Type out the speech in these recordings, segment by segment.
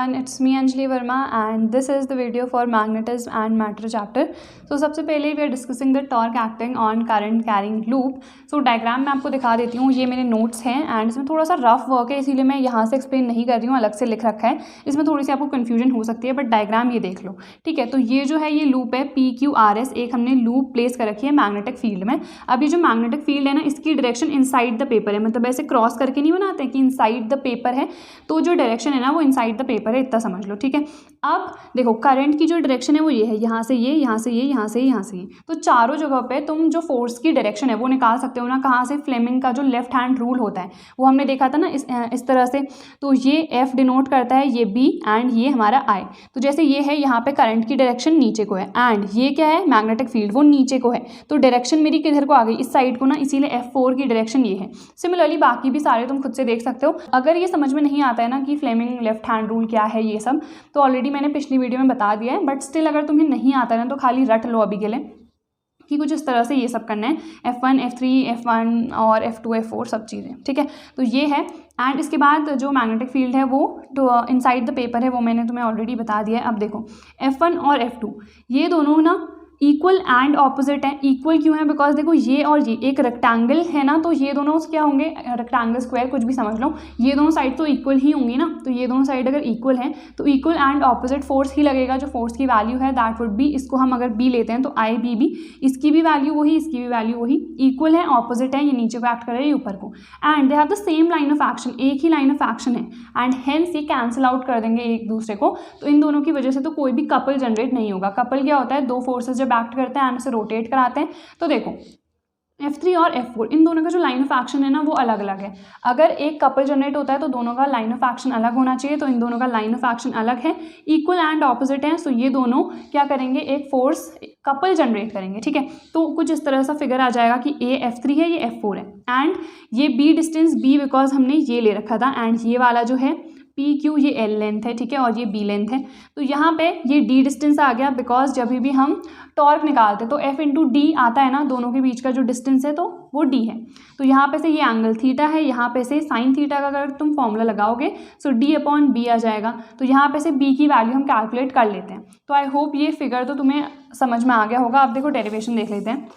everyone, it's me Anjali Verma and this is the video for magnetism and matter chapter. So सबसे पहले we are discussing the torque acting on current carrying loop. So diagram मैं आपको दिखा देती हूँ, ये मेरे notes हैं एंड इसमें थोड़ा सा रफ वर्क है इसीलिए मैं यहाँ से एक्सप्लेन नहीं कर रही हूँ, अलग से लिख रखा है, इसमें थोड़ी सी आपको कन्फ्यूजन हो सकती है बट डायग्राम ये देख लो, ठीक है। तो ये जो है ये लूप है PQRS, एक हमने लूप प्लेस कर रखी है मैग्नेटिक फील्ड में। अब ये जो मैग्नेटिक फील्ड है ना, इसकी डायरेक्शन इनसाइड द पेपर है, मतलब ऐसे क्रॉस करके नहीं बनाते हैं कि इनसाइड द पेपर है, तो जो डायरेक्शन है ना वो इनसाइड द पेपर है, इतना समझ लो, ठीक है। अब देखो करंट की जो डायरेक्शन है वो ये है, यहाँ से ये, यहाँ से ये, यहाँ से यहाँ से ये, तो चारों जगह पे तुम जो फोर्स की डायरेक्शन है वो निकाल सकते हो ना, कहाँ से, फ्लेमिंग का जो लेफ्ट हैंड रूल होता है वो हमने देखा था ना इस तरह से। तो ये F डिनोट करता है ये B एंड ये हमारा I। तो जैसे ये है यहाँ पे करंट की डायरेक्शन नीचे को है एंड ये क्या है मैग्नेटिक फील्ड वो नीचे को है, तो डायरेक्शन मेरी किधर को आ गई, इस साइड को ना, इसीलिए F4 की डायरेक्शन ये है। सिमिलरली बाकी भी सारे तुम खुद से देख सकते हो। अगर ये समझ में नहीं आता है ना कि फ्लेमिंग लेफ्ट हैंड रूल क्या है ये सब, तो ऑलरेडी मैंने पिछली वीडियो में बता दिया है, बट स्टिल अगर तुम्हें नहीं आता है ना तो खाली रट लो अभी के लिए कि कुछ इस तरह से ये सब करना है, F1 F3 F1 और F2 F4 सब चीज़ें, ठीक है। तो ये है एंड इसके बाद जो मैग्नेटिक फील्ड है वो इनसाइड द पेपर है, वो मैंने तुम्हें ऑलरेडी बता दिया है। अब देखो F1 और F2 ये दोनों ना इक्वल एंड ऑपोजिट है। इक्वल क्यों है, बिकॉज देखो ये और ये एक रेक्टेंगल है ना, तो ये दोनों क्या होंगे, रेक्टेंगल स्क्वायर कुछ भी समझ लो, ये दोनों साइड तो इक्वल ही होंगी ना। तो ये दोनों साइड अगर इक्वल है तो इक्वल एंड ऑपोजिट फोर्स ही लगेगा, जो फोर्स की वैल्यू है दैट वुड बी, इसको हम अगर बी लेते हैं तो आई बी बी, इसकी भी वैल्यू वही, इसकी भी वैल्यू वही, इक्वल है, ऑपोजिट है, ये नीचे को एक्ट कर रहा है, ये ऊपर को, and they have the same line of action, एक ही लाइन ऑफ एक्शन है एंड हेंस ये कैंसिल आउट कर देंगे एक दूसरे को। तो इन दोनों की वजह से तो कोई भी कपल जनरेट नहीं होगा। कपल क्या होता है, दो फोर्सेज जब एक्ट करते हैं एंड उसे रोटेट कराते हैं। तो देखो F3 और F4 इन दोनों का जो लाइन ऑफ एक्शन है ना वो अलग अलग है। अगर एक कपल जनरेट होता है तो दोनों का लाइन ऑफ एक्शन अलग होना चाहिए, तो इन दोनों का लाइन ऑफ एक्शन अलग है, इक्वल एंड ऑपोजिट है, सो ये दोनों क्या करेंगे, एक फोर्स कपल जनरेट करेंगे, ठीक है। तो कुछ इस तरह सा फिगर आ जाएगा कि A F3 है, ये F4 है एंड ये B डिस्टेंस B बिकॉज हमने ये ले रखा था एंड ये वाला जो है PQ ये L लेंथ है, ठीक है, और ये B लेंथ है। तो यहाँ पे ये D डिस्टेंस आ गया बिकॉज जब भी हम टॉर्क निकालते तो F इंटू D आता है ना, दोनों के बीच का जो डिस्टेंस है तो वो D है। तो यहाँ पे से ये एंगल थीटा है, यहाँ पे से साइन थीटा का अगर तुम फॉर्मूला लगाओगे सो D अपॉन B आ जाएगा। तो यहाँ पे से B की वैल्यू हम कैलकुलेट कर लेते हैं। तो आई होप ये फिगर तो तुम्हें समझ में आ गया होगा। अब देखो डेरिवेशन देख लेते हैं।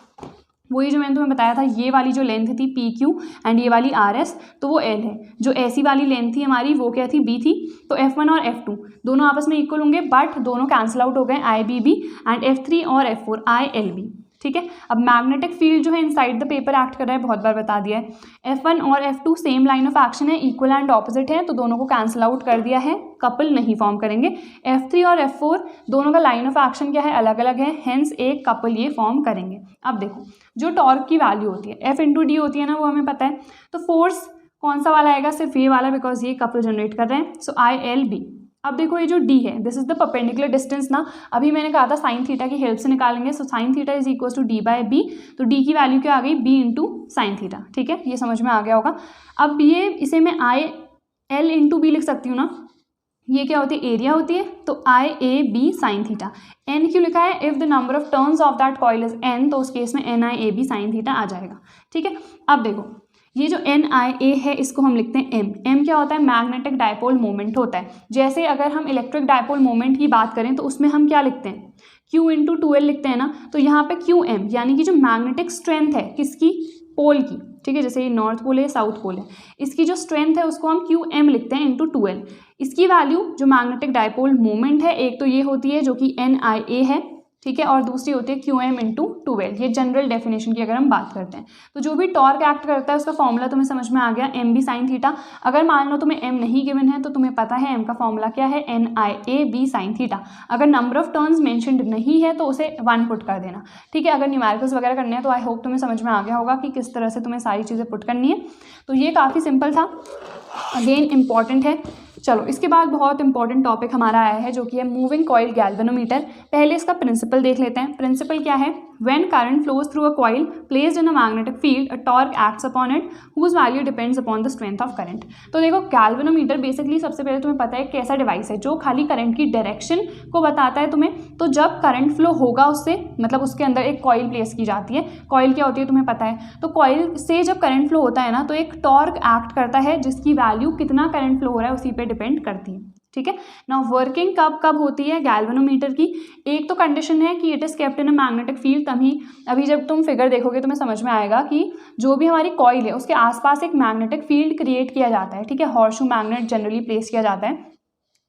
वही जो मैंने तुम्हें बताया था, ये वाली जो लेंथ थी PQ एंड ये वाली RS, तो वो L है। जो ऐसी वाली लेंथ थी हमारी वो क्या थी, B थी। तो F1 और F2 दोनों आपस में इक्वल होंगे बट दोनों कैंसिल आउट हो गए, IBB एंड F3 और F4 ILB, ठीक है। अब मैग्नेटिक फील्ड जो है इनसाइड द पेपर एक्ट कर रहा है, बहुत बार बता दिया है। F1 और F2 same line of action है, इक्वल एंड ऑपोजिट है, तो दोनों को कैंसिल आउट कर दिया है, कपल नहीं फॉर्म करेंगे। F3 और F4 दोनों का लाइन ऑफ एक्शन क्या है, अलग अलग है, हेंस एक कपल ये फॉर्म करेंगे। अब देखो जो टॉर्क की वैल्यू होती है F इंटू D होती है ना, वो हमें पता है। तो फोर्स कौन सा वाला आएगा, सिर्फ ये वाला, बिकॉज ये कपल जनरेट कर रहे हैं, सो ILB। अब देखो ये जो D है, this is the perpendicular distance ना, अभी मैंने कहा था साइन थीटा की हेल्प से निकालेंगे, so sine theta is equal to D by B। तो D की वैल्यू क्या आ गई, B इंटू साइन थीटा, ठीक है, ये समझ में आ गया होगा। अब ये इसे मैं IL इंटू B लिख सकती हूँ ना, ये क्या होती है, एरिया होती है, तो IAB साइन थीटा। N क्यों लिखा है, if the number of turns of that coil is N, तो उस केस में NIAB साइन थीटा आ जाएगा, ठीक है। अब देखो ये जो NIA है इसको हम लिखते हैं M क्या होता है, मैग्नेटिक डायपोल मोमेंट होता है। जैसे अगर हम इलेक्ट्रिक डायपोल मोमेंट की बात करें तो उसमें हम क्या लिखते हैं, Q इंटू 2L लिखते हैं ना, तो यहाँ पे QM यानी कि जो मैग्नेटिक स्ट्रेंथ है किसकी, पोल की, ठीक है। जैसे ये नॉर्थ पोल है, साउथ पोल है, इसकी जो स्ट्रेंथ है उसको हम QM लिखते हैं इंटू 2L। इसकी वैल्यू जो मैग्नेटिक डायपोल मोमेंट है, एक तो ये होती है जो कि NIA है, ठीक है, और दूसरी होती है QM इंटू 2L। ये जनरल डेफिनेशन की अगर हम बात करते हैं तो जो भी टॉर्क एक्ट करता है उसका फॉर्मूला तुम्हें समझ में आ गया, MB साइन थीटा। अगर मान लो तुम्हें M नहीं गिवन है तो तुम्हें पता है M का फॉर्मूला क्या है, NIAB साइन थीटा। अगर नंबर ऑफ टर्न्स मेंशन्ड नहीं है तो उसे 1 पुट कर देना, ठीक है। अगर न्यूमेरिकल्स वगैरह करने हैं तो आई होप तुम्हें समझ में आ गया होगा कि किस तरह से तुम्हें सारी चीज़ें पुट करनी है। तो ये काफ़ी सिंपल था, अगेन इंपॉर्टेंट है। चलो इसके बाद बहुत इंपॉर्टेंट टॉपिक हमारा आया है जो कि है मूविंग कॉइल गैल्वेनोमीटर। पहले इसका प्रिंसिपल देख लेते हैं। प्रिंसिपल क्या है, when current flows through a coil placed in a magnetic field, a torque acts upon it whose value depends upon the strength of current। तो देखो गैल्वेनोमीटर बेसिकली सबसे पहले तुम्हें पता है कैसा डिवाइस है जो खाली करंट की डायरेक्शन को बताता है तुम्हें। तो जब करंट फ्लो होगा उससे, मतलब उसके अंदर एक कॉइल प्लेस की जाती है। कॉइल क्या होती है तुम्हें पता है, तो कॉइल से जब करंट फ्लो होता है ना तो एक टॉर्क एक्ट करता है जिसकी वैल्यू कितना करंट फ्लो हो रहा है उसी पे डिपेंड करती है, ठीक है ना। वर्किंग कब कब होती है गैल्वेनोमीटर की? एक तो कंडीशन है कि it is kept in a magnetic field, तभी अभी जब तुम फिगर देखोगे तुम्हें समझ में आएगा कि जो भी हमारी कॉइल है उसके आसपास एक मैग्नेटिक फील्ड क्रिएट किया जाता है, ठीक है। हॉर्सशू मैग्नेट जनरली प्लेस किया जाता है,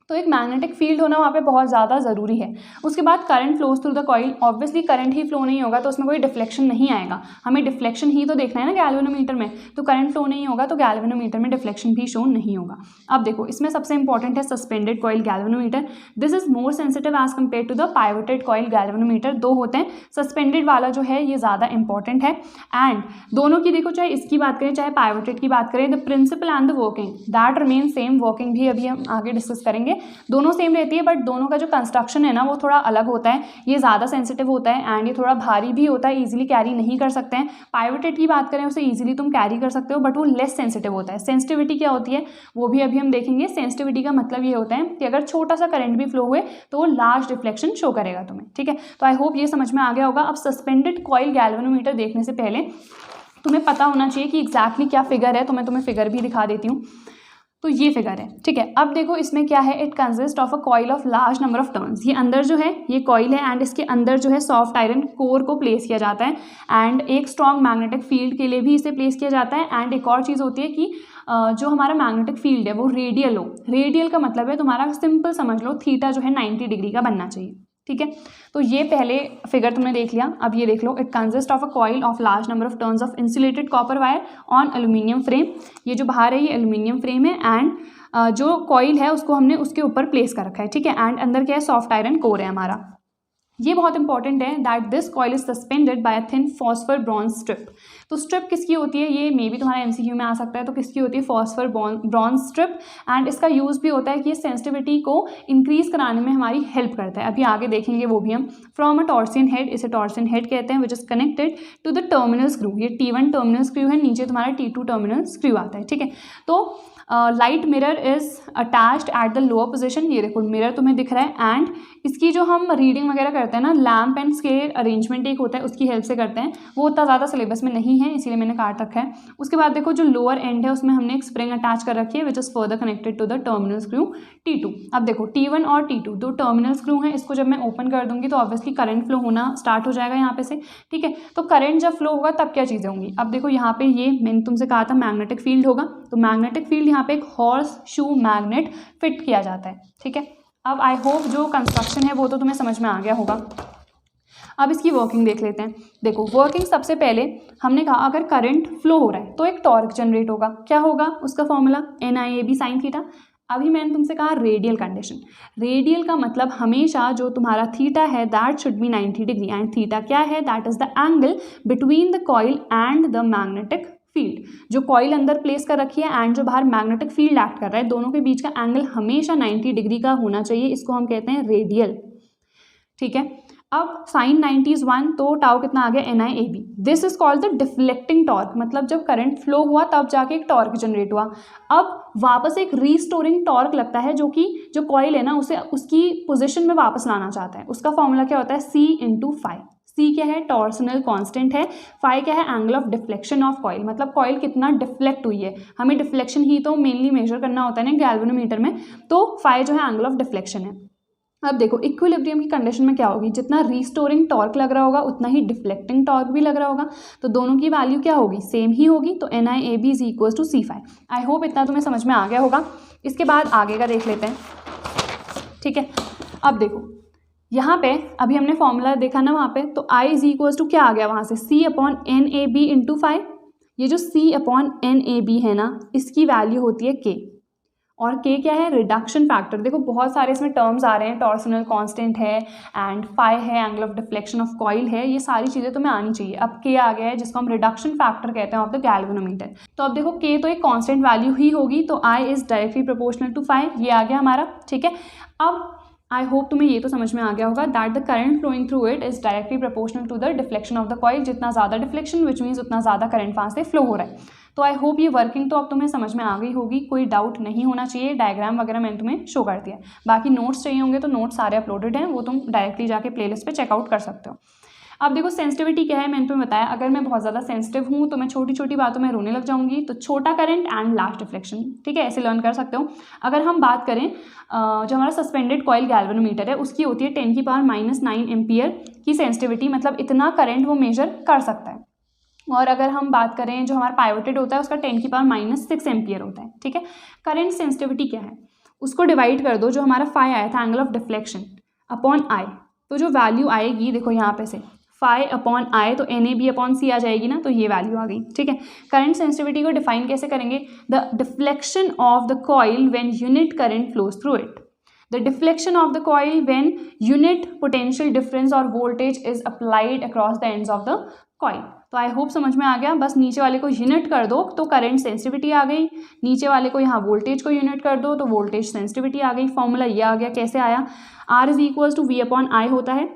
तो एक मैग्नेटिक फील्ड होना वहाँ पे बहुत ज़्यादा ज़रूरी है। उसके बाद current flows through the coil, obviously current he flow नहीं होगा तो उसमें कोई डिफ्लेक्शन नहीं आएगा, हमें डिफ्लेक्शन ही तो देखना है ना गैल्वेनोमीटर में, तो करंट फ्लो नहीं होगा तो गैल्वेनोमीटर में डिफ्लेक्शन भी शो नहीं होगा। अब देखो इसमें सबसे इंपॉर्टेंट है suspended coil galvanometer. This is more sensitive as compare to the pivoted coil galvanometer. दो होते हैं, सस्पेंडेड वाला जो है ये ज़्यादा इंपॉर्टेंट है। एंड दोनों की देखो, चाहे इसकी बात करें चाहे पाइवोटेड की बात करें, the principle and the working that remain same. Working भी अभी हम आगे डिस्कस करेंगे, दोनों सेम रहती है, बट दोनों का जो कंस्ट्रक्शन है ना वो थोड़ा अलग होता है। ये ज़्यादा सेंसिटिव होता है एंड ये थोड़ा भारी भी होता है, इजीली कैरी नहीं कर सकते हैं। पाइवोटेड की बात करें उसे इजीली तुम कैरी कर सकते हो, बट वो लेस सेंसिटिव होता है। सेंसिटिविटी क्या होती है वो भी अभी हम देखेंगे। सेंसिटिविटी का मतलब ये होता है कि अगर छोटा सा करंट भी फ्लो हुए तो वो लार्ज डिफ्लेक्शन शो करेगा तुम्हें, ठीक है। तो आई होप ये समझ में आ गया होगा। अब सस्पेंडेड कॉइल गैल्वेनोमीटर देखने से पहले तुम्हें पता होना चाहिए कि एग्जैक्टली क्या फिगर है, तो मैं तुम्हें फिगर भी दिखा देती हूँ। तो ये फिगर है, ठीक है। अब देखो इसमें क्या है, it consist of a coil of large number of turns. ये अंदर जो है ये कॉइल है एंड इसके अंदर जो है सॉफ्ट आयरन कोर को प्लेस किया जाता है एंड एक स्ट्रॉन्ग मैग्नेटिक फील्ड के लिए भी इसे प्लेस किया जाता है। एंड एक और चीज़ होती है कि जो हमारा मैग्नेटिक फील्ड है वो रेडियल हो। रेडियल का मतलब है तुम्हारा सिंपल समझ लो थीटा जो है 90 डिग्री का बनना चाहिए, ठीक है। तो ये पहले फिगर तुमने देख लिया, अब ये देख लो, it consist of a coil of large number of turns of insulated copper wire on aluminium frame. ये जो बाहर है ये एल्यूमिनियम फ्रेम है एंड जो कॉइल है उसको हमने उसके ऊपर प्लेस कर रखा है, ठीक है। एंड अंदर क्या है, सॉफ्ट आयरन कोर है हमारा। ये बहुत इंपॉर्टेंट है that this coil is suspended bye a thin phosphor bronze strip. तो स्ट्रिप किसकी होती है, ये मे भी तुम्हारा एमसीक्यू में आ सकता है, तो किसकी होती है, फॉस्फर ब्रॉन्ज स्ट्रिप। एंड इसका यूज़ भी होता है कि ये सेंसिटिविटी को इंक्रीज कराने में हमारी हेल्प करता है, अभी आगे देखेंगे वो भी हम। फ्रॉम अ टॉर्सियन हेड, इसे टॉर्सियन हेड कहते हैं, which is connected to the terminal screw. ये T1 टर्मिनल स्क्रू है, नीचे तुम्हारा T2 टर्मिनल स्क्रू आता है, ठीक है। तो light mirror is attached at the lower position. ये देखो मिरर तुम्हें दिख रहा है एंड इसकी जो हम रीडिंग वगैरह करते हैं ना, लैम्प एंड स्केल अरेंजमेंट एक होता है उसकी हेल्प से करते हैं, वो उतना ज़्यादा सिलेबस में नहीं है इसीलिए मैंने काट रखा है। उसके बाद देखो जो लोअर एंड है उसमें हमने एक स्प्रिंग अटैच कर रखी है which is further connected to the terminal screw T2। अब देखो T1 और T2 दो टर्मिनल स्क्रू हैं, इसको जब मैं ओपन कर दूंगी तो ऑब्वियसली करंट फ्लो होना स्टार्ट हो जाएगा यहाँ पे से, ठीक है। तो करंट जब फ्लो होगा तब क्या चीज़ें होंगी, अब देखो यहाँ पे ये मैंने तुमसे कहा था मैग्नेटिक फील्ड होगा, तो मैग्नेटिक फील्ड यहाँ पे एक हॉर्स शू मैग्नेट फिट किया जाता है, ठीक है। अब आई होप जो कंस्ट्रक्शन है वो तो तुम्हें समझ में आ गया होगा। अब इसकी वर्किंग देख लेते हैं। देखो वर्किंग सबसे पहले हमने कहा अगर करंट फ्लो हो रहा है तो एक टॉर्क जनरेट होगा, क्या होगा उसका फॉर्मूला NIAB sin थीटा। अभी मैंने तुमसे कहा रेडियल कंडीशन, रेडियल का मतलब हमेशा जो तुम्हारा थीटा है that should be 90 degree and theta क्या है, that is the angle between the coil and the magnetic field. जो कॉइल अंदर प्लेस कर रखी है एंड जो बाहर मैग्नेटिक फील्ड एक्ट कर रहा है, दोनों के बीच का एंगल हमेशा 90 डिग्री का होना चाहिए, इसको हम कहते हैं रेडियल, ठीक है। अब साइन 90 इज 1 तो टाउ कितना आ गया NIAB। This is called the deflecting torque, मतलब जब करंट फ्लो हुआ तब जाके एक टॉर्क जनरेट हुआ। अब वापस एक रीस्टोरिंग टॉर्क लगता है जो कि जो कॉइल है ना उसे उसकी पोजीशन में वापस लाना चाहता है, उसका फॉर्मूला क्या होता है C/φ। C क्या है, टॉर्सनल कांस्टेंट है, फाई क्या है, angle of deflection of coil, मतलब कॉइल कितना डिफ्लेक्ट हुई है, हमें डिफ्लेक्शन ही तो मेनली मेजर करना होता है ना गैल्वेनोमीटर में, तो फाई जो है एंगल ऑफ डिफ्लेक्शन है। अब देखो इक्विलिब्रियम की कंडीशन में क्या होगी, जितना रीस्टोरिंग टॉर्क लग रहा होगा उतना ही डिफ्लेक्टिंग टॉर्क भी लग रहा होगा, तो दोनों की वैल्यू क्या होगी, सेम ही होगी, तो NIAB is equal to C/φ। I hope इतना तुम्हें समझ में आ गया होगा। इसके बाद आगे का देख लेते हैं, ठीक है। अब देखो यहाँ पे अभी हमने फॉर्मूला देखा ना वहाँ पे, तो I इज इक्वल टू क्या आ गया वहाँ से, C/NAB इंटू फाई। ये जो C/NAB है ना इसकी वैल्यू होती है K, और K क्या है, रिडक्शन फैक्टर। देखो बहुत सारे इसमें टर्म्स आ रहे हैं, टॉर्सनल कांस्टेंट है एंड फाई है, angle of deflection of coil है, ये सारी चीज़ें तुम्हें आनी चाहिए। अब K आ गया है जिसको हम रिडक्शन फैक्टर कहते हैं ऑफ द गैल्वेनोमीटर। तो अब देखो K तो एक कांस्टेंट वैल्यू ही होगी, तो I is directly proportional to phi, ये आ गया हमारा, ठीक है। अब आई होप तुम्हें ये तो समझ में आ गया होगा that the current flowing through it is directly proportional to the deflection of the coil. जितना ज़्यादा डिफ्लेक्शन विच मीन्स उतना ज़्यादा करंट वहाँ से फ्लो हो रहा है। तो आई होप ये वर्किंग तो अब तुम्हें समझ में आ गई होगी, कोई डाउट नहीं होना चाहिए। डायग्राम वगैरह मैंने तुम्हें शो कर दिया, बाकी नोट्स चाहिए होंगे तो नोट्स सारे अपलोडेड हैं, वो तुम डायरेक्टली जाके प्लेलिस्ट पे चेकआउट कर सकते हो। अब देखो सेंसिटिविटी क्या है, मैंने तुम्हें बताया, अगर मैं बहुत ज़्यादा सेंसिटिव हूँ तो मैं छोटी छोटी बातों में रोने लग जाऊंगी, तो छोटा करंट एंड लास्ट डिफ्लेक्शन, ठीक है, ऐसे लर्न कर सकते हो। अगर हम बात करें जो हमारा सस्पेंडेड कॉइल गैल्वेनोमीटर है उसकी होती है 10⁻⁹ एम्पियर की सेंसिटिविटी, मतलब इतना करंट वो मेजर कर सकता है। और अगर हम बात करें जो हमारा पाइवोटेड होता है उसका 10⁻�6 एम्पियर होता है, ठीक है। करंट सेंसिटिविटी क्या है, उसको डिवाइड कर दो, जो हमारा फाई आया था angle of deflection upon I, तो जो वैल्यू आएगी देखो यहाँ पे से फाई अपॉन आई, तो NAB/C आ जाएगी ना, तो ये वैल्यू आ गई, ठीक है। करंट सेंसिटिविटी को डिफाइन कैसे करेंगे, the deflection of the coil when unit current flows through it, the deflection of the coil when unit potential difference और voltage is applied across the ends of the coil. तो I hope समझ में आ गया, बस नीचे वाले को यूनिट कर दो तो करंट सेंसिटिविटी आ गई, नीचे वाले को यहाँ वोल्टेज को यूनिट कर दो तो वोल्टेज सेंसिटिविटी आ गई। फॉर्मूला ये आ गया, कैसे आया, R = V/I होता है,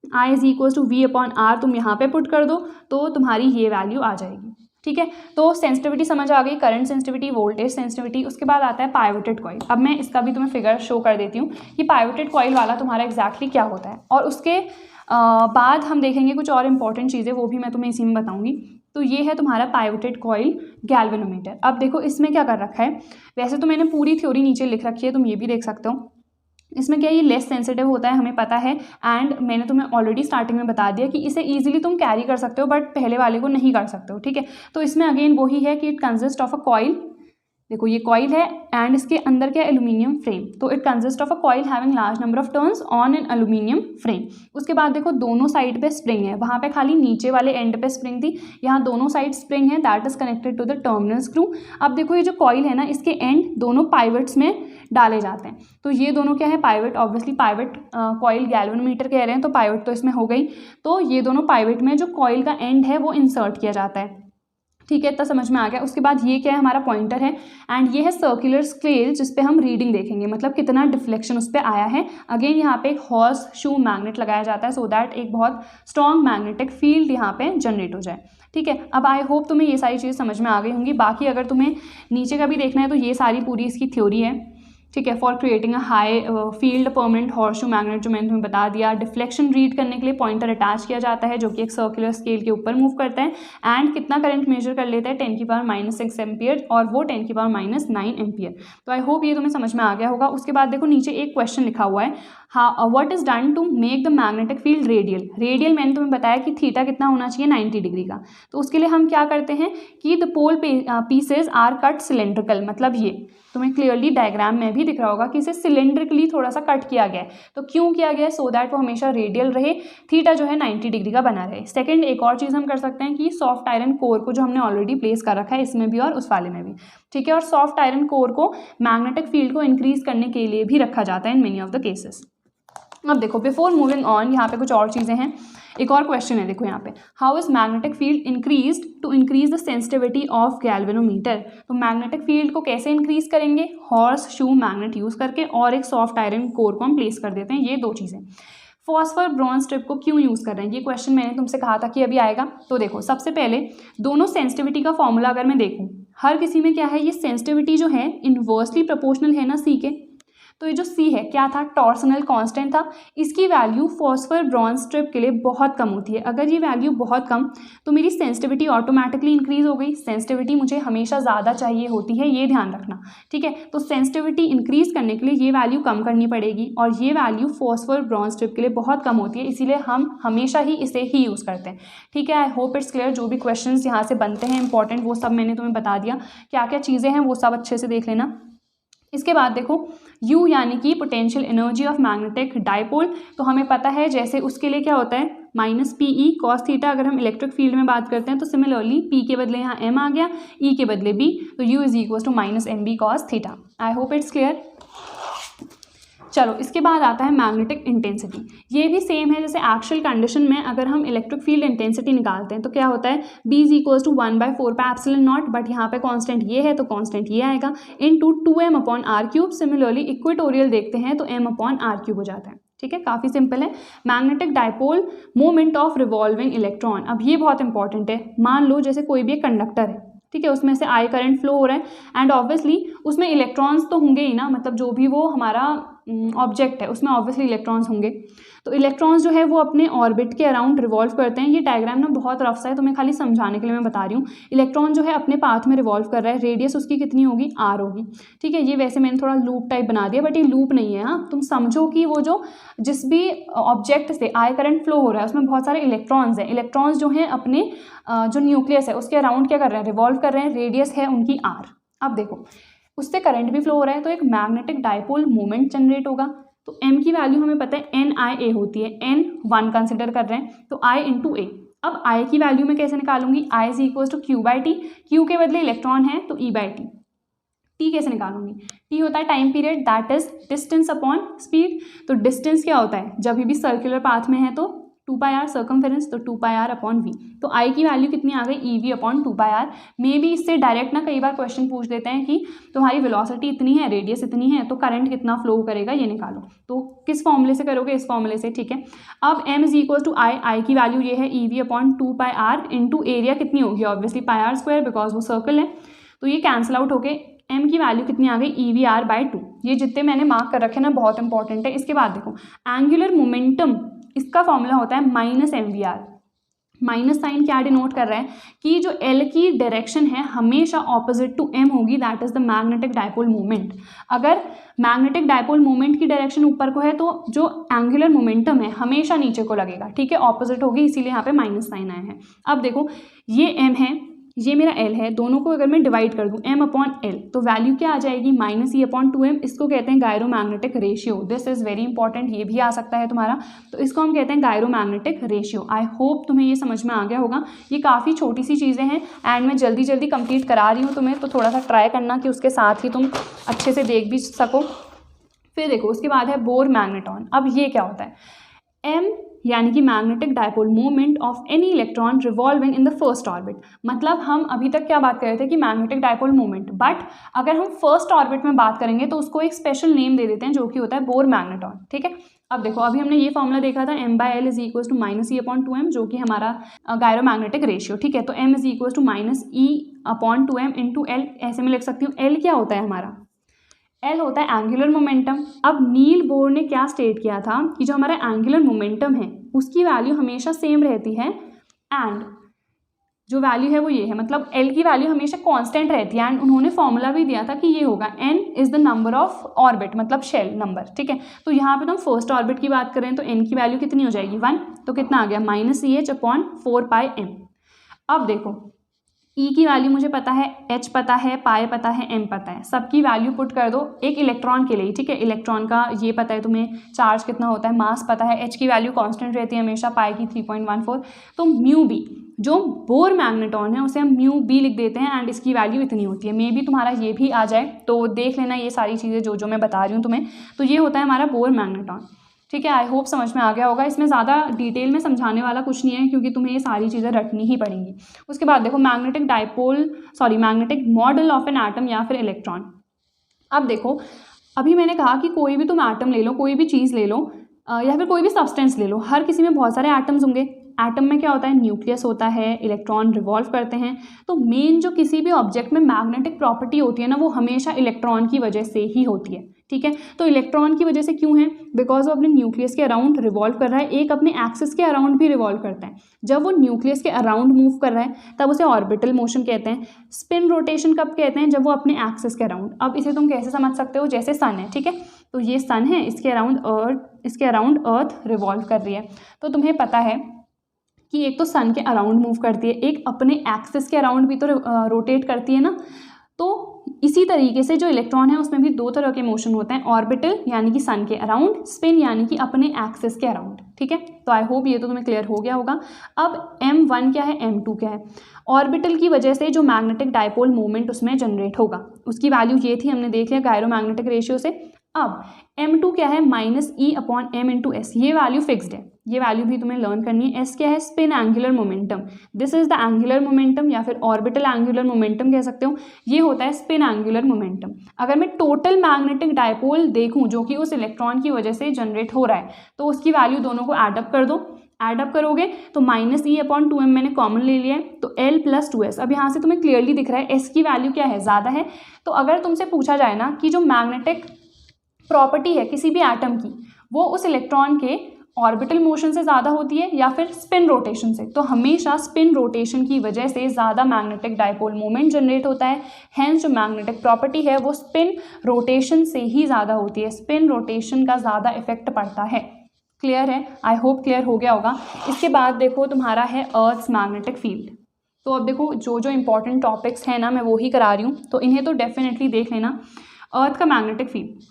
I = V/R तुम यहाँ पे पुट कर दो तो तुम्हारी ये वैल्यू आ जाएगी, ठीक है। तो सेंसिटिविटी समझ आ गई, करंट सेंसिटिविटी, वोल्टेज सेंसिटिविटी। उसके बाद आता है पाइवोटेड कॉइल। अब मैं इसका भी तुम्हें फिगर शो कर देती हूँ कि पाइवोटेड कॉइल वाला तुम्हारा एग्जैक्टली क्या होता है, और उसके बाद हम देखेंगे कुछ और इंपॉर्टेंट चीज़ें, वो भी मैं तुम्हें इसी में बताऊंगी। तो ये है तुम्हारा पाइवोटेड कॉइल गैल्वेनोमीटर। अब देखो इसमें क्या कर रखा है, वैसे तो मैंने पूरी थ्योरी नीचे लिख रखी है, तुम ये भी देख सकते हो। इसमें क्या, ये लेस सेंसिटिव होता है, हमें पता है, एंड मैंने तुम्हें ऑलरेडी स्टार्टिंग में बता दिया कि इसे इजीली तुम कैरी कर सकते हो, बट पहले वाले को नहीं कर सकते हो, ठीक है। तो इसमें अगेन वही है कि it consist of a coil, देखो ये कॉइल है एंड इसके अंदर क्या, एल्यूमिनियम फ्रेम, तो it consist of a coil having large number of turns on an aluminium frame. उसके बाद देखो दोनों साइड पे स्प्रिंग है, वहाँ पे खाली नीचे वाले एंड पे स्प्रिंग थी, यहाँ दोनों साइड स्प्रिंग है, that is connected to the terminal screw. अब देखो ये जो कॉइल है ना, इसके एंड दोनों पाइवट्स में डाले जाते हैं, तो ये दोनों क्या है, pivot, obviously pivot coil galvanometer कह रहे हैं तो पाइवट तो इसमें हो गई, तो ये दोनों पाइवट में जो कॉइल का एंड है वो इंसर्ट किया जाता है, ठीक है, इतना समझ में आ गया। उसके बाद ये क्या है, हमारा पॉइंटर है, एंड ये है सर्कुलर स्केल जिस पे हम रीडिंग देखेंगे, मतलब कितना डिफ्लेक्शन उस पर आया है। अगेन यहाँ पे एक हॉर्स शू मैग्नेट लगाया जाता है, सो दैट एक बहुत स्ट्रॉन्ग मैग्नेटिक फील्ड यहाँ पे जनरेट हो जाए, ठीक है। अब आई होप तुम्हें ये सारी चीज़ समझ में आ गई होंगी। बाकी अगर तुम्हें नीचे का भी देखना है तो ये सारी पूरी इसकी थ्योरी है, ठीक है, for creating a high field permanent horseshoe magnet, जो मैंने तुम्हें बता दिया। डिफ्लेक्शन रीड करने के लिए पॉइंटर अटैच किया जाता है जो कि एक सर्कुलर स्केल के ऊपर मूव करता है, एंड कितना करंट मेजर कर लेता है, 10⁻⁻6 एम्पियर, और वो 10⁻⁹ एम्पियर। तो आई होप ये तुम्हें समझ में आ गया होगा। उसके बाद देखो नीचे एक क्वेश्चन लिखा हुआ है, what is done to make the magnetic field radial. Radial मैंने तुम्हें बताया कि थीटा कितना होना चाहिए, 90 डिग्री का। तो उसके लिए हम क्या करते हैं कि the pole pieces are cut cylindrical, मतलब ये तुम्हें क्लियरली डायग्राम में भी दिख रहा होगा कि इसे सिलेंड्रिकली थोड़ा सा कट किया गया है। तो क्यों किया गया है, सो दैट वो हमेशा रेडियल रहे, थीटा जो है 90 डिग्री का बना रहे। सेकंड, एक और चीज़ हम कर सकते हैं कि सॉफ्ट आयरन कोर को जो हमने ऑलरेडी प्लेस कर रखा है इसमें भी और उस वाले में भी, ठीक है, और सॉफ्ट आयरन कोर को मैग्नेटिक फील्ड को इंक्रीज करने के लिए भी रखा जाता है in many of the cases. अब देखो बिफोर मूविंग ऑन, यहाँ पे कुछ और चीज़ें हैं। एक और क्वेश्चन है, देखो यहाँ पे, how is magnetic field increased to increase the sensitivity of galvanometer. तो मैग्नेटिक फील्ड को कैसे इंक्रीज करेंगे, हॉर्स शू मैग्नेट यूज करके, और एक सॉफ्ट आयरन कोर को हम प्लेस कर देते हैं, ये दो चीज़ें। फॉस्फर ब्रॉन्ज स्ट्रिप को क्यों यूज़ कर रहे हैं, ये क्वेश्चन मैंने तुमसे कहा था कि अभी आएगा। तो देखो सबसे पहले दोनों सेंसिटिविटी का फॉर्मूला अगर मैं देखूँ, हर किसी में क्या है, ये सेंसिटिविटी जो है इनवर्सली प्रोपोर्शनल है ना सी के, तो ये जो सी है क्या था, टॉर्सनल कांस्टेंट था। इसकी वैल्यू फॉस्फर ब्रॉन्ज स्ट्रिप के लिए बहुत कम होती है। अगर ये वैल्यू बहुत कम तो मेरी सेंसिटिविटी ऑटोमेटिकली इंक्रीज हो गई। सेंसिटिविटी मुझे हमेशा ज़्यादा चाहिए होती है, ये ध्यान रखना, ठीक है। तो सेंसिटिविटी इंक्रीज करने के लिए ये वैल्यू कम करनी पड़ेगी, और ये वैल्यू फॉस्फर ब्रॉन्ज स्ट्रिप के लिए बहुत कम होती है, इसीलिए हम हमेशा ही इसे ही यूज़ करते हैं, ठीक है। I hope it's clear. जो भी क्वेश्चन यहाँ से बनते हैं इंपॉर्टेंट, वो सब मैंने तुम्हें बता दिया, क्या क्या चीज़ें हैं वो सब अच्छे से देख लेना। इसके बाद देखो U यानी कि potential energy of magnetic dipole, तो हमें पता है जैसे उसके लिए क्या होता है, -PE cos थीटा। अगर हम इलेक्ट्रिक फील्ड में बात करते हैं तो सिमिलरली P के बदले यहाँ M आ गया, E के बदले B, तो U = -NB cos theta. I hope it's clear. चलो इसके बाद आता है मैग्नेटिक इंटेंसिटी। ये भी सेम है जैसे एक्चुअल कंडीशन में अगर हम इलेक्ट्रिक फील्ड इंटेंसिटी निकालते हैं तो क्या होता है, B = 1/4πε0, बट यहाँ पे कांस्टेंट ये है तो कांस्टेंट ये आएगा, इनटू 2m/r³। सिमिलरली इक्वेटोरियल देखते हैं तो m/r³ हो जाता है, ठीक है, काफ़ी सिंपल है। Magnetic dipole moment of revolving electron, अब ये बहुत इंपॉर्टेंट है। मान लो जैसे कोई भी एक कंडक्टर है, ठीक है, उसमें से आई करंट फ्लो हो रहा है, एंड ऑब्वियसली उसमें इलेक्ट्रॉन्स तो होंगे ही ना, मतलब जो भी वो हमारा ऑब्जेक्ट है उसमें ऑब्वियसली इलेक्ट्रॉन्स होंगे। तो इलेक्ट्रॉन्स जो है वो अपने ऑर्बिट के अराउंड रिवॉल्व करते हैं। ये डायग्राम ना बहुत रफ सा है, तो मैं खाली समझाने के लिए मैं बता रही हूँ। इलेक्ट्रॉन जो है अपने पाथ में रिवॉल्व कर रहा है, रेडियस उसकी कितनी होगी, r होगी, ठीक है। ये वैसे मैंने थोड़ा लूप टाइप बना दिया, बट ये लूप नहीं है। हाँ, तुम समझो कि वो जो जिस भी ऑब्जेक्ट से आई करंट फ्लो हो रहा है उसमें बहुत सारे इलेक्ट्रॉन्स हैं। इलेक्ट्रॉन्स जो हैं अपने जो न्यूक्लियस है उसके अराउंड क्या कर रहे हैं, रिवॉल्व कर रहे हैं, रेडियस है उनकी r। अब देखो उससे करंट भी फ्लो हो रहा है, तो एक मैग्नेटिक डायपोल मोमेंट जनरेट होगा। तो m की वैल्यू हमें पता है NIA होती है, n 1 कंसिडर कर रहे हैं तो I इंटू ए। अब I की वैल्यू मैं कैसे निकालूंगी, I is equal to Q/T, Q के बदले इलेक्ट्रॉन है तो E/T। T कैसे निकालूंगी, T होता है time period, that is distance upon speed. तो डिस्टेंस क्या होता है, जब भी सर्कुलर पाथ में है तो 2πr सर्कमफेरेंस, तो 2πr अपॉन v। तो I की वैल्यू कितनी आ गई, EV अपॉन 2πr। मे भी इससे डायरेक्ट ना कई बार क्वेश्चन पूछ देते हैं कि तुम्हारी वेलोसिटी इतनी है, रेडियस इतनी है, तो करंट कितना फ्लो करेगा ये निकालो। तो किस फॉर्मूले से करोगे, इस फॉर्मूले से, ठीक है। अब m इज इक्वल टू आई की वैल्यू ये है EV upon 2πr into area कितनी होगी, ऑब्वियसली πr² बिकॉज वो सर्कल है, तो ये कैंसिल आउट होके m की वैल्यू कितनी आ गई, EVR/2। ये जितने मैंने मार्क कर रखे ना बहुत इंपॉर्टेंट है। इसके बाद देखो एंगुलर मोमेंटम, इसका फॉर्मूला होता है -mvr। माइनस साइन क्या डिनोट कर रहा है कि जो L की डायरेक्शन है हमेशा ऑपोजिट टू M होगी, that is the magnetic dipole moment. अगर मैग्नेटिक डायपोल मोमेंट की डायरेक्शन ऊपर को है तो जो एंगुलर मोमेंटम है हमेशा नीचे को लगेगा, ठीक है, ऑपोजिट होगी, इसीलिए यहाँ पे माइनस साइन आया है। अब देखो ये M है, ये मेरा L है, दोनों को अगर मैं डिवाइड कर दूं M अपॉन L तो वैल्यू क्या आ जाएगी, -E अपॉन 2M। इसको कहते हैं gyromagnetic ratio. This is very important, ये भी आ सकता है तुम्हारा, तो इसको हम कहते हैं गायरोमैग्नेटिक रेशियो। आई होप तुम्हें ये समझ में आ गया होगा। ये काफ़ी छोटी सी चीज़ें हैं एंड मैं जल्दी जल्दी कंप्लीट करा रही हूँ तुम्हें, तो थोड़ा सा ट्राई करना कि उसके साथ ही तुम अच्छे से देख भी सको। फिर देखो उसके बाद है बोर मैग्नेटॉन। अब ये क्या होता है, M यानी कि magnetic dipole moment of any electron revolving in the first orbit. मतलब हम अभी तक क्या बात कर रहे थे कि मैग्नेटिक डायपोल मोमेंट, बट अगर हम फर्स्ट ऑर्बिट में बात करेंगे तो उसको एक स्पेशल नेम दे देते हैं जो कि होता है बोर मैग्नेटॉन, ठीक है। अब देखो अभी हमने ये फॉर्मूला देखा था m/l is equal to -E upon 2M, जो कि हमारा गायरोमैग्नेटिक रेशियो, ठीक है। तो m is equal to -E upon 2M into L, ऐसे में लिख सकती हूँ। L क्या होता है हमारा, L होता है एंगुलर मोमेंटम। अब नील बोर ने क्या स्टेट किया था कि जो हमारा एंगुलर मोमेंटम है उसकी वैल्यू हमेशा सेम रहती है एंड जो वैल्यू है वो ये है, मतलब L की वैल्यू हमेशा कांस्टेंट रहती है। एंड उन्होंने फॉर्मूला भी दिया था कि ये होगा n is the number of orbit, मतलब शेल नंबर, ठीक है। तो यहाँ पे तो हम फर्स्ट ऑर्बिट की बात करें तो n की वैल्यू कितनी हो जाएगी 1, तो कितना आ गया -EH अपॉन 4πm। अब देखो E की वैल्यू मुझे पता है, H पता है, पाई पता है, M पता है, सबकी वैल्यू पुट कर दो एक इलेक्ट्रॉन के लिए, ठीक है। इलेक्ट्रॉन का ये पता है तुम्हें, चार्ज कितना होता है, मास पता है, H की वैल्यू कांस्टेंट रहती है हमेशा, पाई की 3.14। तो म्यू बी, जो बोर मैग्नेटॉन है उसे हम म्यू बी लिख देते हैं एंड इसकी वैल्यू इतनी होती है। मे बी तुम्हारा ये भी आ जाए, तो देख लेना ये सारी चीज़ें जो मैं बता रही हूँ तुम्हें। तो ये होता है हमारा बोर मैग्नेटॉन, ठीक है। आई होप समझ में आ गया होगा। इसमें ज़्यादा डिटेल में समझाने वाला कुछ नहीं है क्योंकि तुम्हें ये सारी चीज़ें रटनी ही पड़ेंगी। उसके बाद देखो magnetic model of an atom या फिर इलेक्ट्रॉन। अब देखो अभी मैंने कहा कि कोई भी तुम एटम ले लो, कोई भी चीज़ ले लो या फिर कोई भी सब्सटेंस ले लो, हर किसी में बहुत सारे एटम्स होंगे। एटम में क्या होता है, न्यूक्लियस होता है, इलेक्ट्रॉन रिवॉल्व करते हैं। तो मेन जो किसी भी ऑब्जेक्ट में मैग्नेटिक प्रॉपर्टी होती है ना, वो हमेशा इलेक्ट्रॉन की वजह से ही होती है, ठीक है। तो इलेक्ट्रॉन की वजह से क्यों है, बिकॉज वो अपने न्यूक्लियस के अराउंड रिवॉल्व कर रहा है, एक अपने एक्सिस के अराउंड भी रिवॉल्व करता है। जब वो न्यूक्लियस के अराउंड मूव कर रहा है तब उसे ऑर्बिटल मोशन कहते हैं। स्पिन रोटेशन कब कहते हैं, जब वो अपने एक्सिस के अराउंड। अब इसे तुम कैसे समझ सकते हो, जैसे सन है, ठीक है, तो ये सन है, इसके अराउंड अर्थ रिवॉल्व कर रही है। तो तुम्हें पता है कि एक तो सन के अराउंड मूव करती है, एक अपने एक्सिस के अराउंड भी तो रोटेट करती है ना। तो इसी तरीके से जो इलेक्ट्रॉन है उसमें भी दो तरह के मोशन होते हैं, ऑर्बिटल यानी कि सन के अराउंड, स्पिन यानी कि अपने एक्सिस के अराउंड, ठीक है। तो आई होप ये तो तुम्हें क्लियर हो गया होगा। अब m1 क्या है, m2 क्या है। ऑर्बिटल की वजह से जो मैग्नेटिक डायपोल मोमेंट उसमें जनरेट होगा उसकी वैल्यू ये थी, हमने देख लिया गायरोमैग्नेटिक रेशियो से। अब m2 क्या है, -E upon m into S, ये वैल्यू फिक्स्ड है, ये वैल्यू भी तुम्हें लर्न करनी है। s क्या है, spin angular momentum, this is the angular momentum या फिर ऑर्बिटल एंगुलर मोमेंटम कह सकते हो, ये होता है स्पिन एंगुलर मोमेंटम। अगर मैं टोटल मैग्नेटिक डायपोल देखूं जो कि उस इलेक्ट्रॉन की वजह से जनरेट हो रहा है, तो उसकी वैल्यू दोनों को एडअप कर दो। एडअप करोगे तो -E अपॉन 2m मैंने कॉमन ले लिया है, तो L प्लस 2s। अब यहाँ से तुम्हें क्लियरली दिख रहा है s की वैल्यू क्या है, ज़्यादा है। तो अगर तुमसे पूछा जाए ना कि जो मैग्नेटिक प्रॉपर्टी है किसी भी एटम की वो उस इलेक्ट्रॉन के ऑर्बिटल मोशन से ज़्यादा होती है या फिर स्पिन रोटेशन से, तो हमेशा स्पिन रोटेशन की वजह से ज़्यादा मैग्नेटिक डाइपोल मोमेंट जनरेट होता है। हैंस जो मैग्नेटिक प्रॉपर्टी है वो स्पिन रोटेशन से ही ज़्यादा होती है, स्पिन रोटेशन का ज़्यादा इफेक्ट पड़ता है। क्लियर है? आई होप क्लियर हो गया होगा। इसके बाद देखो तुम्हारा है अर्थ्स मैग्नेटिक फील्ड। तो अब देखो जो जो इंपॉर्टेंट टॉपिक्स हैं ना मैं वो ही करा रही हूँ, तो इन्हें तो डेफिनेटली देख लेना। अर्थ का मैग्नेटिक फील्ड,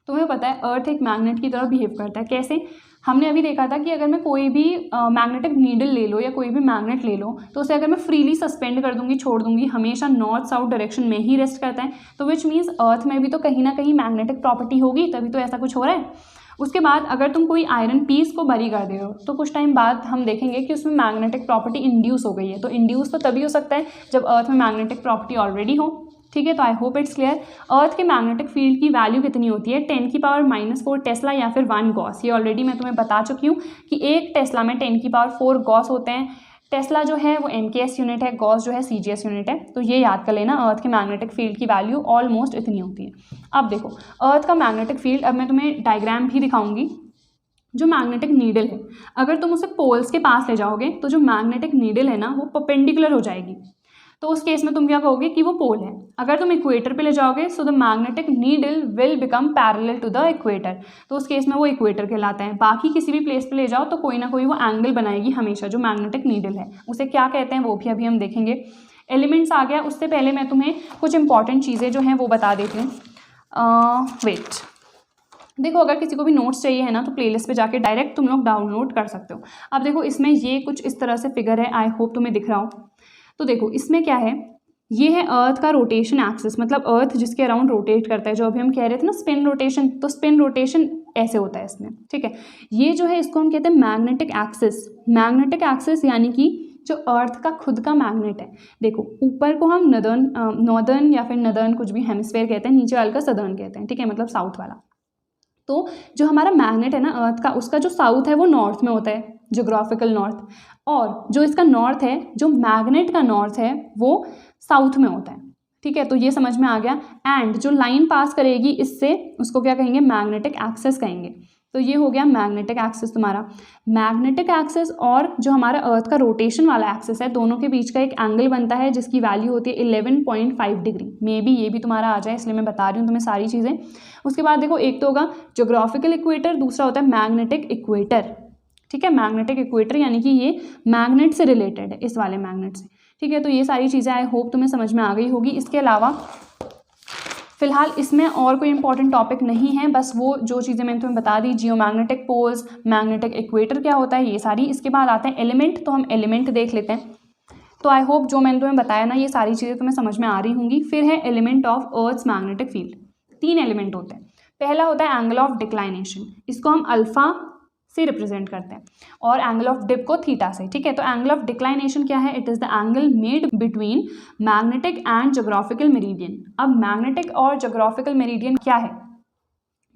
तुम्हें पता है अर्थ एक मैग्नेट की तरह बिहेव करता है। कैसे? हमने अभी देखा था कि अगर मैं कोई भी मैग्नेटिक नीडल ले लो या कोई भी मैग्नेट ले लो, तो उसे अगर मैं फ्रीली सस्पेंड कर दूंगी, छोड़ दूंगी, हमेशा नॉर्थ साउथ डायरेक्शन में ही रेस्ट करता है, तो विच मीन्स अर्थ में भी तो कहीं ना कहीं मैग्नेटिक प्रॉपर्टी होगी, तभी तो ऐसा कुछ हो रहा है। उसके बाद अगर तुम कोई आयरन पीस को बरी कर दे हो तो कुछ टाइम बाद हम देखेंगे कि उसमें मैग्नेटिक प्रॉपर्टी इंड्यूस हो गई है। तो इंड्यूस तो तभी हो सकता है जब अर्थ में मैग्नेटिक प्रॉपर्टी ऑलरेडी हो। ठीक है, तो आई होप इट्स क्लियर। अर्थ के मैग्नेटिक फील्ड की वैल्यू कितनी होती है? 10⁻⁴ टेस्ला या फिर 1 गॉस। ये ऑलरेडी मैं तुम्हें बता चुकी हूँ कि एक टेस्ला में 10⁻⁴ गॉस होते हैं। टेस्ला जो है वो MKS यूनिट है, गॉस जो है CGS यूनिट है। तो ये याद कर लेना, अर्थ के मैग्नेटिक फील्ड की वैल्यू ऑलमोस्ट इतनी होती है। अब देखो अर्थ का मैग्नेटिक फील्ड, अब मैं तुम्हें डायग्राम भी दिखाऊंगी। जो मैग्नेटिक नीडल है, अगर तुम उसे पोल्स के पास ले जाओगे तो जो मैग्नेटिक नीडल है ना वो परपेंडिकुलर हो जाएगी, तो उस केस में तुम क्या कहोगे कि वो पोल है। अगर तुम इक्वेटर पे ले जाओगे so the magnetic needle will become parallel to the equator, तो उस केस में वो इक्वेटर कहलाता है। बाकी किसी भी प्लेस पे ले जाओ तो कोई ना कोई वो एंगल बनाएगी हमेशा, जो मैग्नेटिक नीडल है उसे क्या कहते हैं वो भी अभी हम देखेंगे। एलिमेंट्स आ गया, उससे पहले मैं तुम्हें कुछ इंपॉर्टेंट चीज़ें जो हैं वो बता देती हूँ। वेट, देखो अगर किसी को भी नोट्स चाहिए है ना तो प्लेलिस्ट पे जाके डायरेक्ट तुम लोग डाउनलोड कर सकते हो। अब देखो इसमें ये कुछ इस तरह से फिगर है, आई होप तुम्हें दिख रहा हो। तो देखो इसमें क्या है, ये है अर्थ का रोटेशन एक्सिस, मतलब अर्थ जिसके अराउंड रोटेट करता है, जो अभी हम कह रहे थे ना स्पिन रोटेशन, तो स्पिन रोटेशन ऐसे होता है इसमें। ठीक है, ये जो है इसको हम कहते हैं मैग्नेटिक एक्सिस। मैग्नेटिक एक्सिस यानी कि जो अर्थ का खुद का मैग्नेट है। देखो ऊपर को हम नॉर्दर्न या फिर नदर्न कुछ भी हेमिस्फेयर कहते हैं, नीचे वाले का सदर्न कहते हैं। ठीक है, मतलब साउथ वाला। तो जो हमारा मैग्नेट है ना अर्थ का, उसका जो साउथ है वो नॉर्थ में होता है, जोग्राफिकल नॉर्थ, और जो इसका नॉर्थ है, जो मैग्नेट का नॉर्थ है वो साउथ में होता है। ठीक है, तो ये समझ में आ गया। एंड जो लाइन पास करेगी इससे, उसको क्या कहेंगे? मैग्नेटिक एक्सिस कहेंगे। तो ये हो गया मैग्नेटिक एक्सिस तुम्हारा। मैग्नेटिक एक्सिस और जो हमारा अर्थ का रोटेशन वाला एक्सिस है, दोनों के बीच का एक एंगल बनता है जिसकी वैल्यू होती है 11.5 डिग्री। मे बी ये भी तुम्हारा आ जाए, इसलिए मैं बता रही हूँ तुम्हें सारी चीज़ें। उसके बाद देखो एक तो होगा जोग्राफिकल इक्वेटर, दूसरा होता है मैग्नेटिक इक्वेटर। ठीक है, मैग्नेटिक इक्वेटर यानी कि ये मैग्नेट से रिलेटेड है, इस वाले मैग्नेट से। ठीक है, तो ये सारी चीज़ें आई होप तुम्हें समझ में आ गई होगी। इसके अलावा फिलहाल इसमें और कोई इंपॉर्टेंट टॉपिक नहीं है, बस वो जो चीज़ें मैंने तुम्हें बता दी, जियोमैग्नेटिक पोल्स, मैग्नेटिक इक्वेटर क्या होता है, ये सारी। इसके बाद आते हैं एलिमेंट, तो हम एलिमेंट देख लेते हैं। तो आई होप जो मैंने तुम्हें बताया ना ये सारी चीज़ें तुम्हें समझ में आ रही होंगी। फिर है element of earth's magnetic field. 3 element होते हैं। पहला होता है एंगल ऑफ डिक्लाइनेशन, इसको हम अल्फा से रिप्रेजेंट करते हैं, और एंगल ऑफ डिप को थीटा से। ठीक है, तो एंगल ऑफ डिक्लाइनेशन क्या है? It is the angle made between magnetic and geographical meridian. अब मैग्नेटिक और ज्योग्राफिकल मेरिडियन क्या है?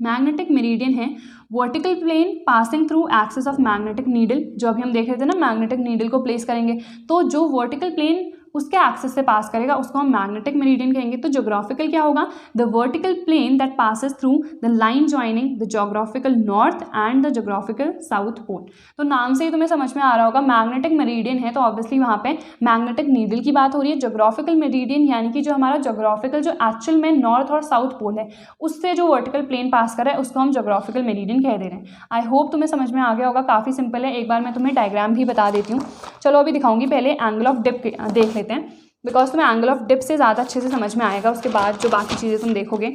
मैग्नेटिक मेरिडियन है vertical plane passing through axis of magnetic needle. जो अभी हम देख रहे थे ना, मैग्नेटिक नीडल को प्लेस करेंगे तो जो वर्टिकल प्लेन उसके एक्सिस से पास करेगा उसको हम मैग्नेटिक मेरिडियन कहेंगे। तो ज्योग्राफिकल क्या होगा? The vertical plane that passes through the line joining the geographical north and the geographical south pole. तो नाम से ही तुम्हें समझ में आ रहा होगा, मैग्नेटिक मेरिडियन है तो ऑब्वियसली वहाँ पे मैग्नेटिक नीडल की बात हो रही है। ज्योग्राफिकल मेरिडियन यानी कि जो हमारा ज्योग्राफिकल जो एक्चुअल में नॉर्थ और साउथ पोल है उससे जो वर्टिकल प्लेन पास कर रहा है उसको हम ज्योग्राफिकल मेरिडियन कह दे रहे हैं। आई होप तुम्हें समझ में आ गया होगा, काफ़ी सिंपल है। एक बार मैं तुम्हें डायग्राम भी बता देती हूँ। चलो अभी दिखाऊंगी, पहले एंगल ऑफ डिप देख लेते हैं, बिकॉज तुम्हें एंगल ऑफ डिप से ज़्यादा अच्छे से समझ में आएगा, उसके बाद जो बाकी चीज़ें तुम देखोगे।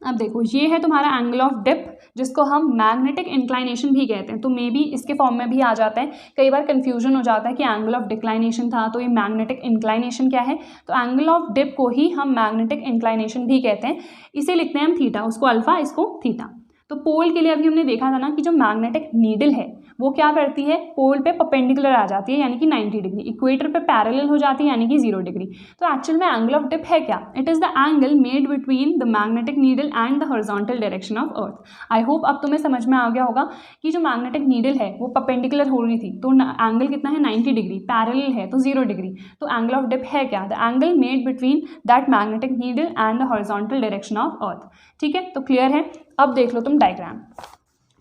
अब देखो ये है तुम्हारा एंगल ऑफ डिप, जिसको हम मैग्नेटिक इंक्लाइनेशन भी कहते हैं। तो मे बी इसके फॉर्म में भी आ जाता है, कई बार कन्फ्यूजन हो जाता है कि एंगल ऑफ डिक्लाइनेशन था तो ये मैग्नेटिक इंक्लाइनेशन क्या है। तो एंगल ऑफ डिप को ही हम मैग्नेटिक इंक्लाइनेशन भी कहते हैं। इसे लिखते हैं हम थीटा, उसको अल्फा, इसको थीटा। तो पोल के लिए अभी हमने देखा था ना कि जो मैग्नेटिक नीडल है वो क्या करती है, पोल पे परपेंडिकुलर आ जाती है यानी कि 90 डिग्री, इक्वेटर पे पैरेलल हो जाती है यानी कि 0 डिग्री। तो एक्चुअल में एंगल ऑफ डिप है क्या, it is the angle made between the magnetic needle and the horizontal direction of earth. I hope अब तुम्हें समझ में आ गया होगा कि जो मैग्नेटिक नीडल है वो परपेंडिकुलर हो रही थी तो एंगल कितना है 90 डिग्री, पैरेलल है तो 0 डिग्री। तो एंगल ऑफ डिप है क्या, the angle made between that magnetic needle and the horizontal direction of earth. ठीक है, तो क्लियर है। अब देख लो तुम डायग्राम,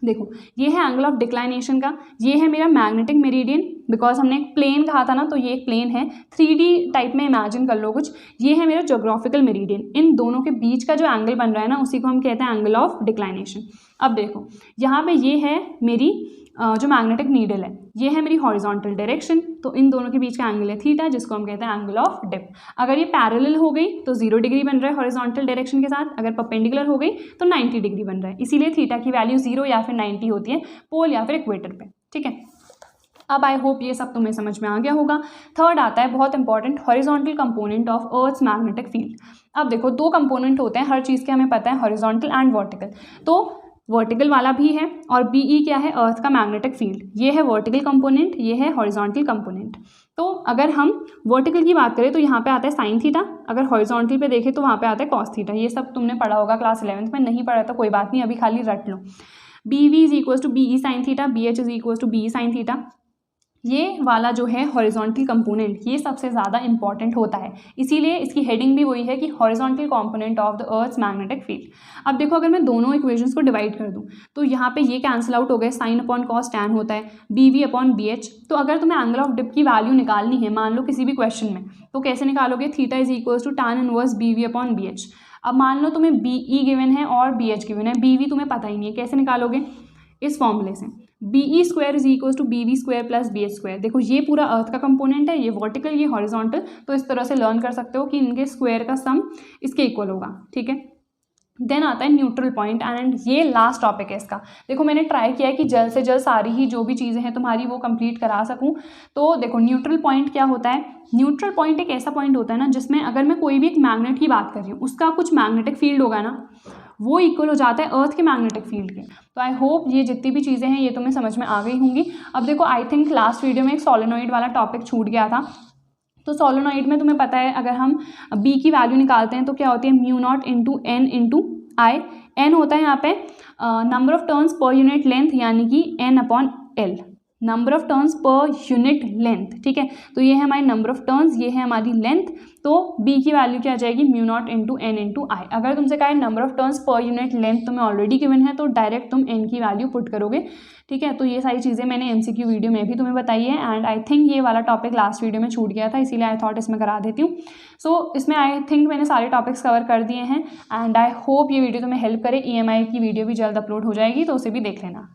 देखो ये है एंगल ऑफ डिक्लाइनेशन का, ये है मेरा मैग्नेटिक मेरिडियन, बिकॉज हमने एक प्लेन कहा था ना, तो ये एक प्लेन है, 3D टाइप में इमेजिन कर लो कुछ। ये है मेरा ज्योग्राफिकल मेरिडियन, इन दोनों के बीच का जो एंगल बन रहा है ना उसी को हम कहते हैं एंगल ऑफ डिक्लाइनेशन। अब देखो यहाँ पे ये है मेरी जो मैग्नेटिक नीडल है, ये है मेरी हॉरिजॉन्टल डायरेक्शन, तो इन दोनों के बीच का एंगल है थीटा, जिसको हम कहते हैं एंगल ऑफ डिप। अगर ये पैरेलल हो गई तो 0 डिग्री बन रहा है हॉरिजॉन्टल डायरेक्शन के साथ, अगर परपेंडिकुलर हो गई तो 90 डिग्री बन रहा है, इसीलिए थीटा की वैल्यू 0 या फिर 90 होती है पोल या फिर इक्वेटर पे। ठीक है, अब आई होप ये सब तुम्हें समझ में आ गया होगा। थर्ड आता है बहुत important, horizontal component of earth's magnetic field. अब देखो दो कंपोनेंट होते हैं हर चीज़ के, हमें पता है, हॉरिजॉन्टल एंड वर्टिकल। तो वर्टिकल वाला भी है और BE क्या है, अर्थ का मैग्नेटिक फील्ड, ये है वर्टिकल कंपोनेंट, ये है हॉरिजॉन्टल कंपोनेंट। तो अगर हम वर्टिकल की बात करें तो यहाँ पे आता है साइन थीटा, अगर हॉरिजॉन्टल पे देखें तो वहाँ पे आता है कॉस थीटा। ये सब तुमने पढ़ा होगा क्लास 11th में, नहीं पढ़ा तो कोई बात नहीं, अभी खाली रट लो। BV is equal to BE sine theta, BH is equal to BE sine theta. ये वाला जो है हॉरिजॉन्टल कंपोनेंट, ये सबसे ज़्यादा इंपॉर्टेंट होता है, इसीलिए इसकी हेडिंग भी वही है कि horizontal component of the earth's magnetic field. अब देखो अगर मैं दोनों इक्वेशंस को डिवाइड कर दूं तो यहाँ पे ये कैंसिल आउट हो गए, साइन अपॉन कॉस टैन होता है, BV अपॉन BH। तो अगर तुम्हें एंगल ऑफ डिप की वैल्यू निकालनी है, मान लो किसी भी क्वेश्चन में, तो कैसे निकालोगे, theta is equal to tan inverse BV upon BH। अब मान लो तुम्हें BE गिवन है और BH गिवन है, BV तुम्हें पता ही नहीं है, कैसे निकालोगे, इस फॉर्मूले से, BE square is equal to BV square plus BH square. देखो ये पूरा अर्थ का कंपोनेंट है, ये वर्टिकल, ये हॉरिजॉन्टल, तो इस तरह से लर्न कर सकते हो कि इनके स्क्वायर का सम इसके इक्वल होगा। ठीक है, देन आता है न्यूट्रल पॉइंट, एंड ये लास्ट टॉपिक है इसका। देखो मैंने ट्राई किया है कि जल्द से जल्द सारी ही जो भी चीज़ें हैं तुम्हारी वो कंप्लीट करा सकूं। तो देखो न्यूट्रल पॉइंट क्या होता है, न्यूट्रल पॉइंट एक ऐसा पॉइंट होता है ना जिसमें अगर मैं कोई भी एक मैग्नेट की बात कर रही हूँ, उसका कुछ मैग्नेटिक फील्ड होगा ना, वो इक्वल हो जाता है अर्थ के मैग्नेटिक फील्ड के। तो आई होप ये जितनी भी चीज़ें हैं ये तुम्हें समझ में आ गई होंगी। अब देखो आई थिंक लास्ट वीडियो में एक सोलेनॉइड वाला टॉपिक छूट गया था, तो सोलेनॉइड में तुम्हें पता है अगर हम B की वैल्यू निकालते हैं तो क्या होती है, mu naught into N into I। N होता है यहाँ पे number of turns per unit length, यानी कि N upon L, number of turns per unit length. ठीक है, तो ये है हमारी नंबर ऑफ टर्न्स, ये है हमारी लेंथ, तो B की वैल्यू क्या आ जाएगी, mu naught into N into I। अगर तुमसे कहा है number of turns per unit length तुम्हें ऑलरेडी गिवन है तो डायरेक्ट तुम N की वैल्यू पुट करोगे। ठीक है, तो ये सारी चीज़ें मैंने MCQ वीडियो में भी तुम्हें बताई है, एंड आई थिंक ये वाला टॉपिक लास्ट वीडियो में छूट गया था, इसीलिए आई थॉट इसमें करा देती हूँ। सो इसमें आई थिंक मैंने सारे टॉपिक्स कवर कर दिए हैं, एंड आई होप ये वीडियो तुम्हें हेल्प करे। EMI की वीडियो भी जल्द अपलोड हो जाएगी तो उसे भी देख लेना।